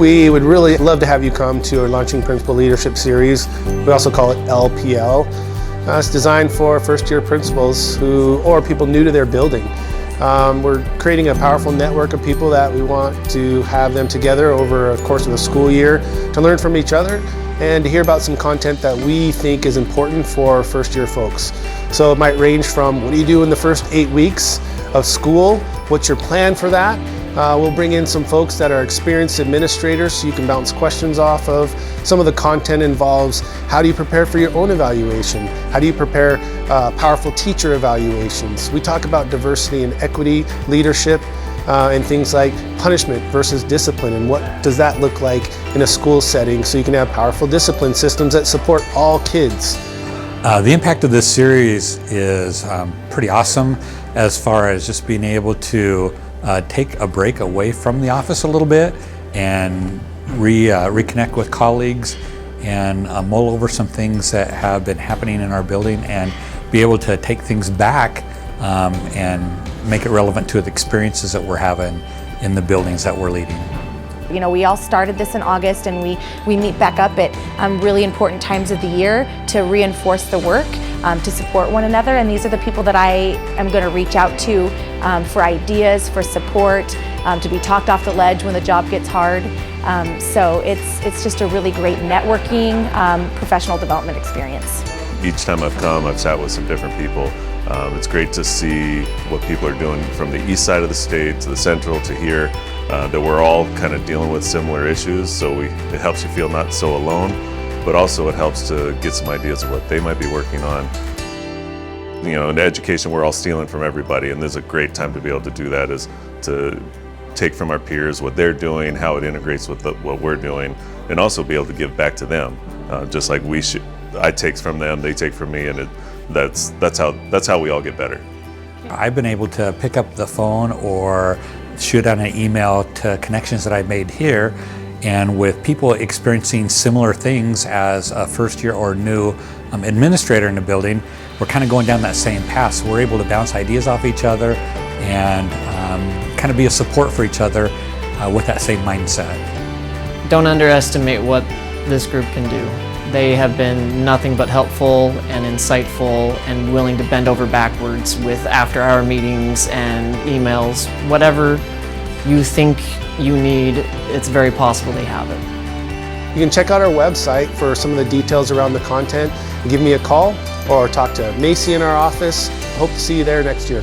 We would really love to have you come to our Launching Principal Leadership Series. We also call it LPL. It's designed for first-year principals or people new to their building. We're creating a powerful network of people that we want to have them together over the course of the school year to learn from each other and to hear about some content that we think is important for first-year folks. So it might range from what do you do in the first 8 weeks of school, what's your plan for that? We'll bring in some folks that are experienced administrators so you can bounce questions off of. Some of the content involves how do you prepare for your own evaluation? How do you prepare powerful teacher evaluations? We talk about diversity and equity, leadership, and things like punishment versus discipline and what does that look like in a school setting so you can have powerful discipline systems that support all kids. The impact of this series is pretty awesome as far as just being able to take a break away from the office a little bit and reconnect with colleagues and mull over some things that have been happening in our building and be able to take things back and make it relevant to the experiences that we're having in the buildings that we're leading. You know, we all started this in August and we meet back up at really important times of the year to reinforce the work, to support one another, and these are the people that I am going to reach out to for ideas, for support, to be talked off the ledge when the job gets hard. So it's just a really great networking, professional development experience. Each time I've come, I've sat with some different people. It's great to see what people are doing from the east side of the state to the central to here, that we're all kind of dealing with similar issues, so it helps you feel not so alone, but also it helps to get some ideas of what they might be working on. You know, in education we're all stealing from everybody, and there's a great time to be able to do that, is to take from our peers what they're doing, how it integrates with what we're doing, and also be able to give back to them, just like I take from them, they take from me, and that's how we all get better. I've been able to pick up the phone or shoot out an email to connections that I've made here, and with people experiencing similar things as a first year or new administrator in the building, we're kind of going down that same path. So we're able to bounce ideas off each other and kind of be a support for each other with that same mindset. Don't underestimate what this group can do. They have been nothing but helpful and insightful and willing to bend over backwards with after-hour meetings and emails. Whatever you think you need, it's very possible they have it. You can check out our website for some of the details around the content. Give me a call or talk to Macy in our office. Hope to see you there next year.